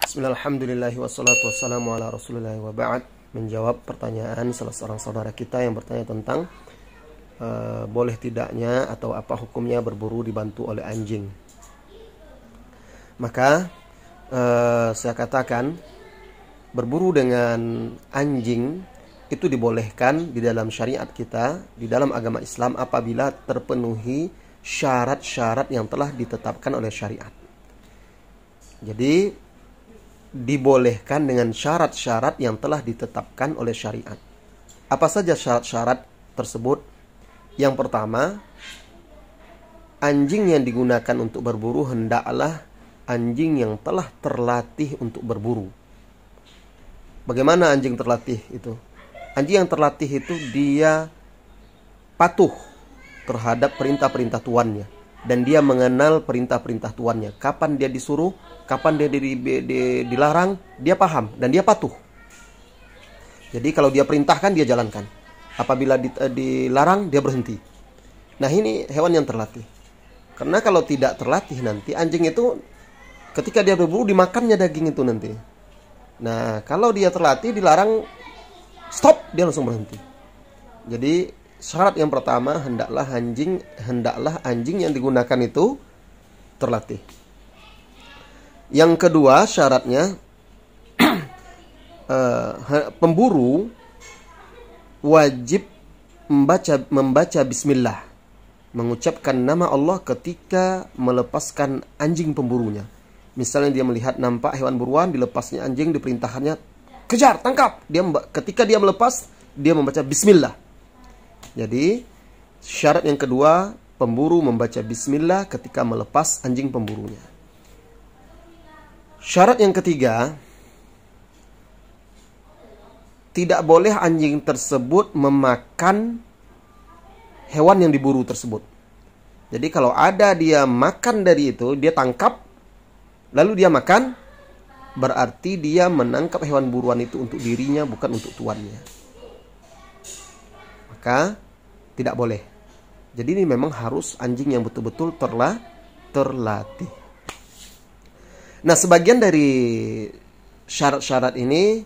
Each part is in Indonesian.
Bismillahirrahmanirrahim. Wassalatu wassalamu ala rasulillah wa ba'd. Menjawab pertanyaan salah seorang saudara kita yang bertanya tentang boleh tidaknya atau apa hukumnya berburu dibantu oleh anjing. Maka saya katakan berburu dengan anjing itu dibolehkan di dalam syariat kita, di dalam agama Islam, apabila terpenuhi syarat-syarat yang telah ditetapkan oleh syariat. Jadi dibolehkan dengan syarat-syarat yang telah ditetapkan oleh syariat. Apa saja syarat-syarat tersebut? Yang pertama, anjing yang digunakan untuk berburu hendaklah anjing yang telah terlatih untuk berburu. Bagaimana anjing terlatih itu? Anjing yang terlatih itu dia patuh terhadap perintah-perintah tuannya, dan dia mengenal perintah-perintah tuannya. Kapan dia disuruh, kapan dia dilarang, dia paham dan dia patuh. Jadi kalau dia perintahkan, dia jalankan. Apabila dilarang, dia berhenti. Nah, ini hewan yang terlatih. Karena kalau tidak terlatih, nanti anjing itu ketika dia berburu, dimakannya daging itu nanti. Nah, kalau dia terlatih, dilarang, stop, dia langsung berhenti. Jadi syarat yang pertama, hendaklah anjing yang digunakan itu terlatih. Yang kedua syaratnya, pemburu wajib membaca bismillah, mengucapkan nama Allah ketika melepaskan anjing pemburunya. Misalnya dia melihat nampak hewan buruan, dilepasnya anjing, diperintahkannya kejar, tangkap. Ketika dia melepas, dia membaca bismillah. Jadi syarat yang kedua, pemburu membaca bismillah ketika melepas anjing pemburunya. Syarat yang ketiga, tidak boleh anjing tersebut memakan hewan yang diburu tersebut. Jadi kalau ada dia makan dari itu, dia tangkap, lalu dia makan, berarti dia menangkap hewan buruan itu untuk dirinya, bukan untuk tuannya. Maka tidak boleh. Jadi ini memang harus anjing yang betul-betul terlatih. Nah, sebagian dari syarat-syarat ini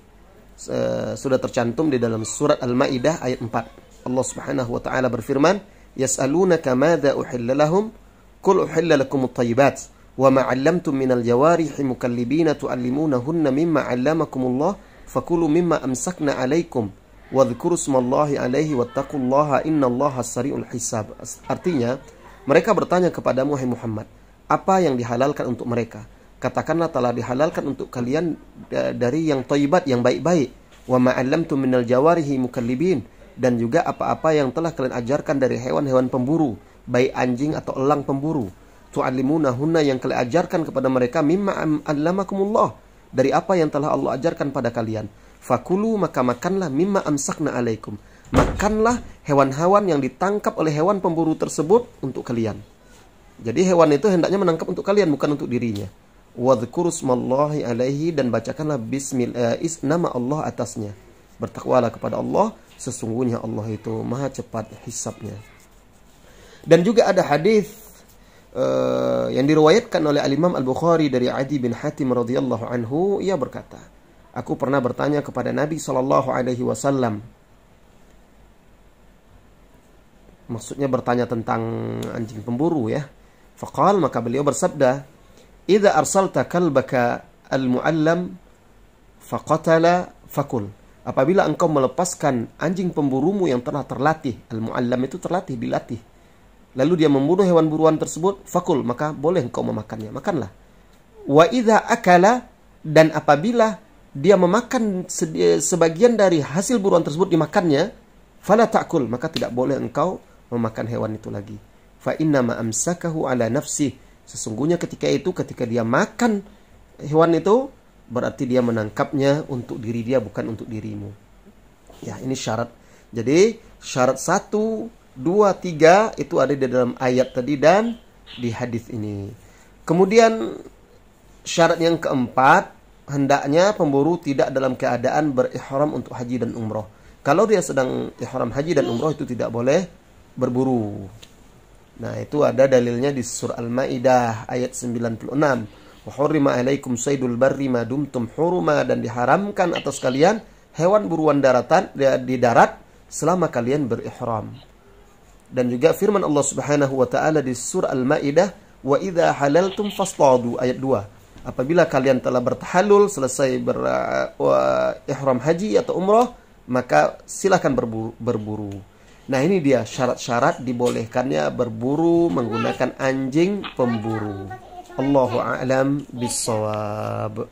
sudah tercantum di dalam surat Al-Maidah ayat 4. Allah Subhanahu wa taala berfirman, "Yas'alunaka madza uhilla lahum? Qul uhilla lakumut thayyibat wa ma 'allamtum minal jawarihi mukallibina tu'allimunahunna mimma 'allamakumullah fakulu mimma amsakna 'alaikum wadhkuru smallahi 'alaihi wattaqullaha innallaha sari'ul hisab." Artinya, mereka bertanya kepadamu, wahai Muhammad, apa yang dihalalkan untuk mereka? Katakanlah, telah dihalalkan untuk kalian dari yang thayyibat, yang baik-baik. Wa ma 'allamtum minal jawarihi mukallibin, dan juga apa-apa yang telah kalian ajarkan dari hewan-hewan pemburu, baik anjing atau elang pemburu. Tu'allimunahunna, yang kalian ajarkan kepada mereka, mimma 'allamakumullah, dari apa yang telah Allah ajarkan pada kalian. Fakulu, maka makanlah, mimma amsakna alaikum, makanlah hewan-hewan yang ditangkap oleh hewan pemburu tersebut untuk kalian. Jadi hewan itu hendaknya menangkap untuk kalian, bukan untuk dirinya. Wadhkuru smallahi alaihi, dan bacakanlah bismillah, nama Allah atasnya. Bertakwalah kepada Allah, sesungguhnya Allah itu maha cepat hisabnya. Dan juga ada hadis yang diriwayatkan oleh Al-Imam Al-Bukhari dari Adi bin Hatim radhiyallahu anhu. Ia berkata, aku pernah bertanya kepada Nabi SAW. Maksudnya bertanya tentang anjing pemburu ya. Faqal, maka beliau bersabda, "Idza arsalta kalbaka al-mu'allam faqatala fakul." Apabila engkau melepaskan anjing pemburumu yang telah terlatih, al-mu'allam itu terlatih, dilatih, lalu dia membunuh hewan buruan tersebut, fakul, maka boleh engkau memakannya, makanlah. Wa idza akala, dan apabila dia memakan sebagian dari hasil buruan tersebut, dimakannya, fala ta'kul, maka tidak boleh engkau memakan hewan itu lagi. Fa inna ma amsakahu ala nafsi, sesungguhnya ketika dia makan hewan itu, berarti dia menangkapnya untuk diri dia, bukan untuk dirimu. Ya, ini syarat. Jadi syarat 1, 2, 3 itu ada di dalam ayat tadi dan di hadis ini. Kemudian syarat yang keempat, hendaknya pemburu tidak dalam keadaan berihram untuk haji dan umroh. Kalau dia sedang ihram haji dan umroh, itu tidak boleh berburu. Nah, itu ada dalilnya di surah Al-Maidah ayat 96. Wa hurrima alaikum saydul barri ma dumtum huruma, dan diharamkan atas kalian hewan buruan daratan di darat selama kalian berihram. Dan juga firman Allah Subhanahu wa taala di surah Al-Maidah, wa idza halaltum fastadu, ayat 2. Apabila kalian telah bertahallul, selesai ihram haji atau umrah, maka silakan berburu. Nah, ini dia syarat-syarat dibolehkannya berburu menggunakan anjing pemburu. Allahu a'lam bissawab.